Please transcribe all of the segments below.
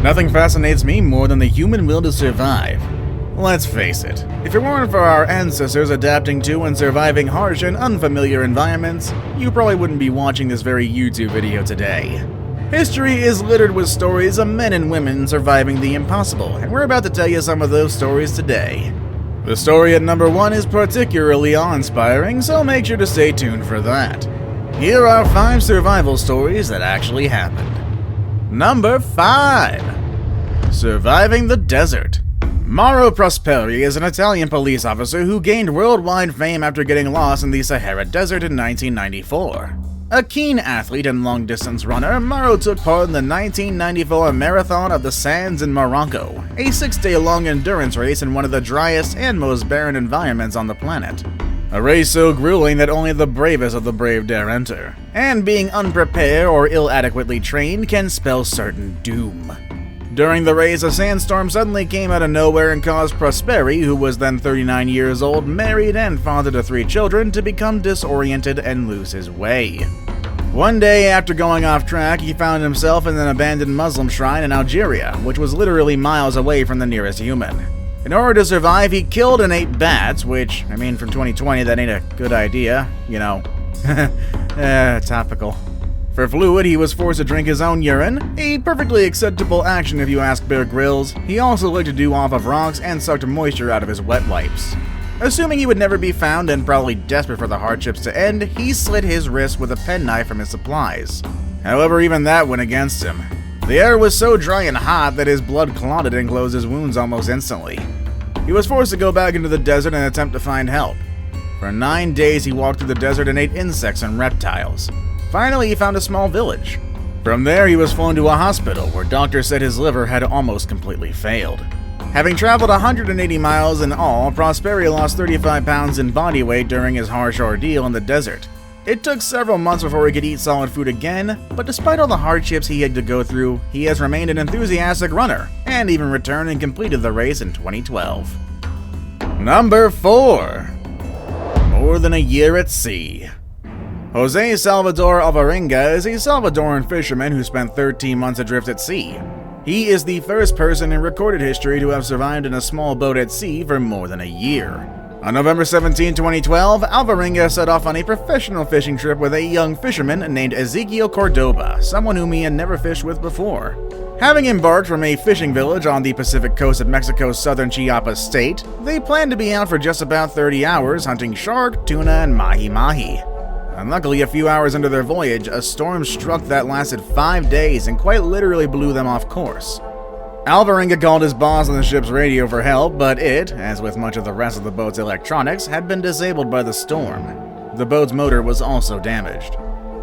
Nothing fascinates me more than the human will to survive. Let's face it, if it weren't for our ancestors adapting to and surviving harsh and unfamiliar environments, you probably wouldn't be watching this very YouTube video today. History is littered with stories of men and women surviving the impossible, and we're about to tell you some of those stories today. The story at number 1 is particularly awe-inspiring, so make sure to stay tuned for that. Here are 5 survival stories that actually happened. Number 5. Surviving the Desert. Mauro Prosperi is an Italian police officer who gained worldwide fame after getting lost in the Sahara Desert in 1994. A keen athlete and long-distance runner, Mauro took part in the 1994 Marathon of the Sands in Morocco, a 6-day-long endurance race in one of the driest and most barren environments on the planet. A race so grueling that only the bravest of the brave dare enter, and being unprepared or ill-adequately trained can spell certain doom. During the race, a sandstorm suddenly came out of nowhere and caused Prosperi, who was then 39 years old, married, and father to 3 children, to become disoriented and lose his way. One day, after going off track, he found himself in an abandoned Muslim shrine in Algeria, which was literally miles away from the nearest human. In order to survive, he killed and ate bats, which, I mean, from 2020, that ain't a good idea, you know. Topical. For fluid, he was forced to drink his own urine, a perfectly acceptable action if you ask Bear Grylls. He also liked to do off of rocks and sucked moisture out of his wet wipes. Assuming he would never be found and probably desperate for the hardships to end, he slit his wrist with a penknife from his supplies. However, even that went against him. The air was so dry and hot that his blood clotted and closed his wounds almost instantly. He was forced to go back into the desert and attempt to find help. For 9 days he walked through the desert and ate insects and reptiles. Finally, he found a small village. From there, he was flown to a hospital where doctors said his liver had almost completely failed. Having traveled 180 miles in all, Prosperi lost 35 pounds in body weight during his harsh ordeal in the desert. It took several months before he could eat solid food again, but despite all the hardships he had to go through, he has remained an enthusiastic runner, and even returned and completed the race in 2012. Number 4. More than a year at sea. Jose Salvador Alvarenga is a Salvadoran fisherman who spent 13 months adrift at sea. He is the first person in recorded history to have survived in a small boat at sea for more than a year. On November 17, 2012, Alvarenga set off on a professional fishing trip with a young fisherman named Ezequiel Cordoba, someone whom he had never fished with before. Having embarked from a fishing village on the Pacific coast of Mexico's southern Chiapas state, they planned to be out for just about 30 hours hunting shark, tuna, and mahi-mahi. Unluckily, a few hours into their voyage, a storm struck that lasted 5 days and quite literally blew them off course. Alvarenga called his boss on the ship's radio for help, but it, as with much of the rest of the boat's electronics, had been disabled by the storm. The boat's motor was also damaged.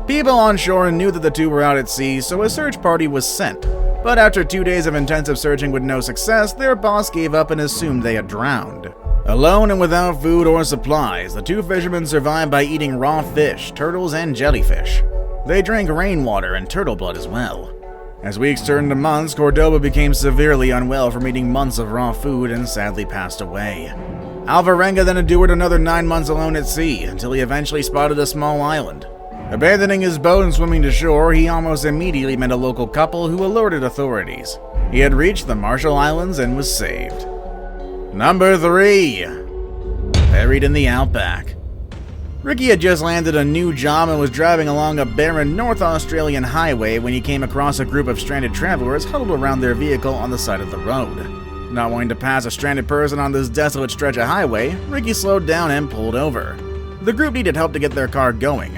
People on shore knew that the two were out at sea, so a search party was sent. But after 2 days of intensive searching with no success, their boss gave up and assumed they had drowned. Alone and without food or supplies, the 2 fishermen survived by eating raw fish, turtles, and jellyfish. They drank rainwater and turtle blood as well. As weeks turned to months, Cordoba became severely unwell from eating months of raw food and sadly passed away. Alvarenga then endured another 9 months alone at sea, until he eventually spotted a small island. Abandoning his boat and swimming to shore, he almost immediately met a local couple who alerted authorities. He had reached the Marshall Islands and was saved. Number 3. Buried in the outback. Ricky had just landed a new job and was driving along a barren North Australian highway when he came across a group of stranded travelers huddled around their vehicle on the side of the road. Not wanting to pass a stranded person on this desolate stretch of highway, Ricky slowed down and pulled over. The group needed help to get their car going.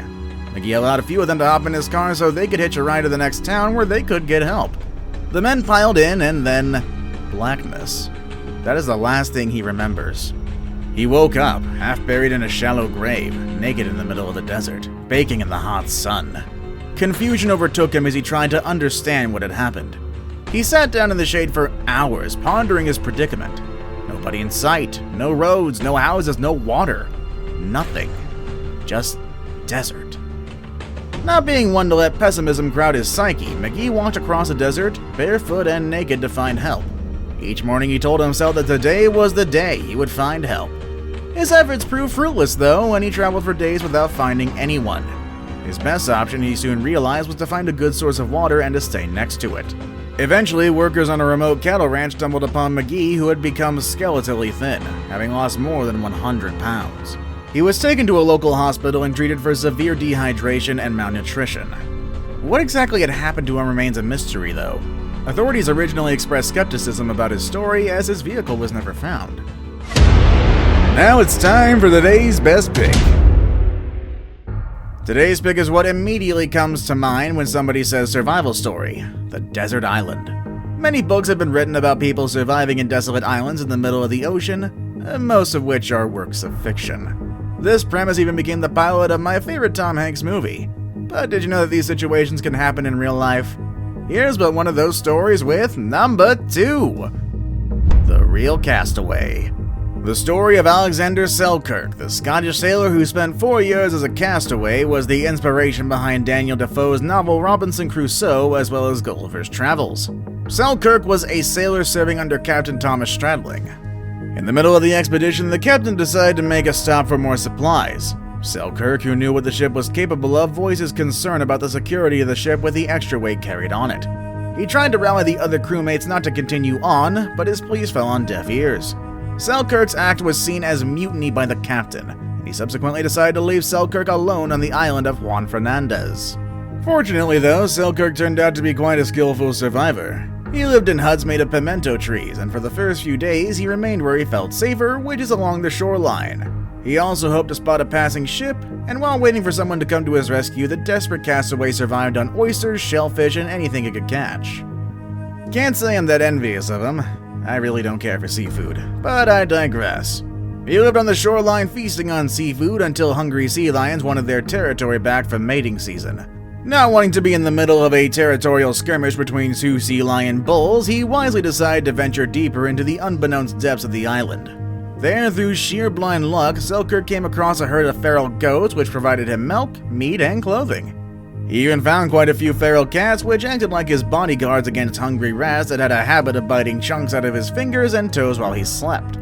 Ricky allowed a few of them to hop in his car so they could hitch a ride to the next town where they could get help. The men piled in and then blackness. That is the last thing he remembers. He woke up, half buried in a shallow grave, naked in the middle of the desert, baking in the hot sun. Confusion overtook him as he tried to understand what had happened. He sat down in the shade for hours, pondering his predicament. Nobody in sight, no roads, no houses, no water. Nothing. Just desert. Not being one to let pessimism crowd his psyche, McGee walked across the desert, barefoot and naked, to find help. Each morning he told himself that today was the day he would find help. His efforts proved fruitless, though, and he traveled for days without finding anyone. His best option, he soon realized, was to find a good source of water and to stay next to it. Eventually, workers on a remote cattle ranch stumbled upon McGee, who had become skeletally thin, having lost more than 100 pounds. He was taken to a local hospital and treated for severe dehydration and malnutrition. What exactly had happened to him remains a mystery, though. Authorities originally expressed skepticism about his story, as his vehicle was never found. Now it's time for today's best pick. Today's pick is what immediately comes to mind when somebody says survival story: the desert island. Many books have been written about people surviving in desolate islands in the middle of the ocean, most of which are works of fiction. This premise even became the pilot of my favorite Tom Hanks movie. But did you know that these situations can happen in real life? Here's but one of those stories with number 2. The Real Castaway. The story of Alexander Selkirk, the Scottish sailor who spent 4 years as a castaway, was the inspiration behind Daniel Defoe's novel Robinson Crusoe, as well as Gulliver's Travels. Selkirk was a sailor serving under Captain Thomas Stradling. In the middle of the expedition, the captain decided to make a stop for more supplies. Selkirk, who knew what the ship was capable of, voiced his concern about the security of the ship with the extra weight carried on it. He tried to rally the other crewmates not to continue on, but his pleas fell on deaf ears. Selkirk's act was seen as mutiny by the captain, and he subsequently decided to leave Selkirk alone on the island of Juan Fernandez. Fortunately, though, Selkirk turned out to be quite a skillful survivor. He lived in huts made of pimento trees, and for the first few days he remained where he felt safer, which is along the shoreline. He also hoped to spot a passing ship, and while waiting for someone to come to his rescue, the desperate castaway survived on oysters, shellfish, and anything he could catch. Can't say I'm that envious of him. I really don't care for seafood, but I digress. He lived on the shoreline feasting on seafood until hungry sea lions wanted their territory back for mating season. Not wanting to be in the middle of a territorial skirmish between two sea lion bulls, he wisely decided to venture deeper into the unbeknownst depths of the island. There, through sheer blind luck, Selkirk came across a herd of feral goats which provided him milk, meat, and clothing. He even found quite a few feral cats which acted like his bodyguards against hungry rats that had a habit of biting chunks out of his fingers and toes while he slept.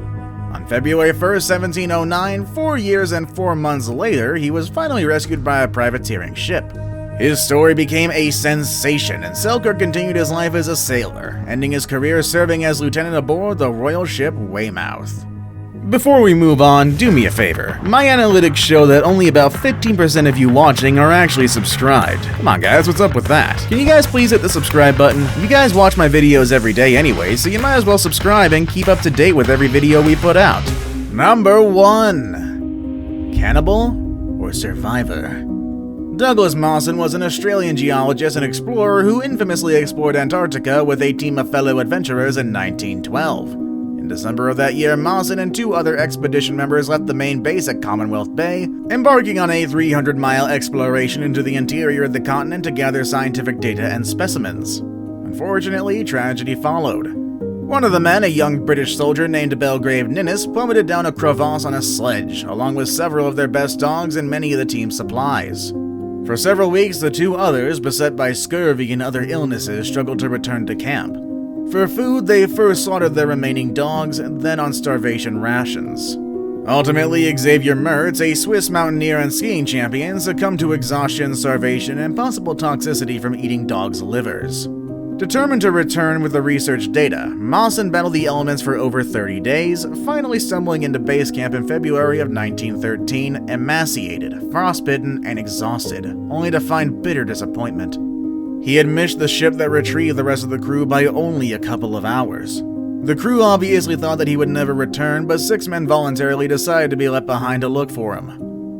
On February 1st, 1709, 4 years and 4 months later, he was finally rescued by a privateering ship. His story became a sensation, and Selkirk continued his life as a sailor, ending his career serving as lieutenant aboard the royal ship Weymouth. Before we move on, do me a favor. My analytics show that only about 15% of you watching are actually subscribed. Come on guys, what's up with that? Can you guys please hit the subscribe button? You guys watch my videos every day anyway, so you might as well subscribe and keep up to date with every video we put out. Number 1. Cannibal or Survivor? Douglas Mawson was an Australian geologist and explorer who infamously explored Antarctica with a team of fellow adventurers in 1912. In December of that year, Mawson and 2 other expedition members left the main base at Commonwealth Bay, embarking on a 300-mile exploration into the interior of the continent to gather scientific data and specimens. Unfortunately, tragedy followed. One of the men, a young British soldier named Belgrave Ninnis, plummeted down a crevasse on a sledge, along with several of their best dogs and many of the team's supplies. For several weeks, the 2 others, beset by scurvy and other illnesses, struggled to return to camp. For food, they first slaughtered their remaining dogs, then on starvation rations. Ultimately, Xavier Mertz, a Swiss mountaineer and skiing champion, succumbed to exhaustion, starvation, and possible toxicity from eating dogs' livers. Determined to return with the research data, Mawson battled the elements for over 30 days, finally stumbling into base camp in February of 1913, emaciated, frostbitten, and exhausted, only to find bitter disappointment. He had missed the ship that retrieved the rest of the crew by only a couple of hours. The crew obviously thought that he would never return, but 6 men voluntarily decided to be left behind to look for him.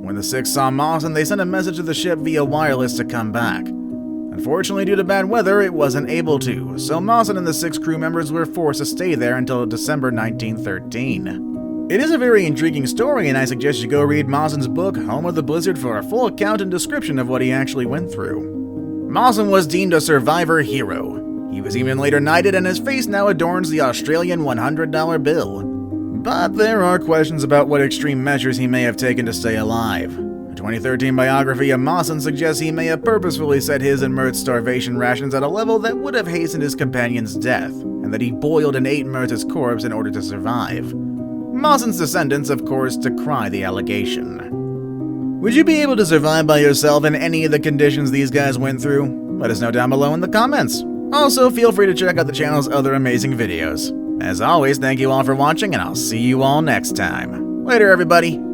When the 6 saw Mawson, they sent a message to the ship via wireless to come back. Unfortunately, due to bad weather, it wasn't able to, so Mawson and the 6 crew members were forced to stay there until December 1913. It is a very intriguing story, and I suggest you go read Mawson's book, Home of the Blizzard, for a full account and description of what he actually went through. Mawson was deemed a survivor hero. He was even later knighted, and his face now adorns the Australian $100 bill. But there are questions about what extreme measures he may have taken to stay alive. A 2013 biography of Mawson suggests he may have purposefully set his and Mertz's starvation rations at a level that would have hastened his companion's death, and that he boiled and ate Mertz's corpse in order to survive. Mawson's descendants, of course, decry the allegation. Would you be able to survive by yourself in any of the conditions these guys went through? Let us know down below in the comments. Also, feel free to check out the channel's other amazing videos. As always, thank you all for watching, and I'll see you all next time. Later, everybody!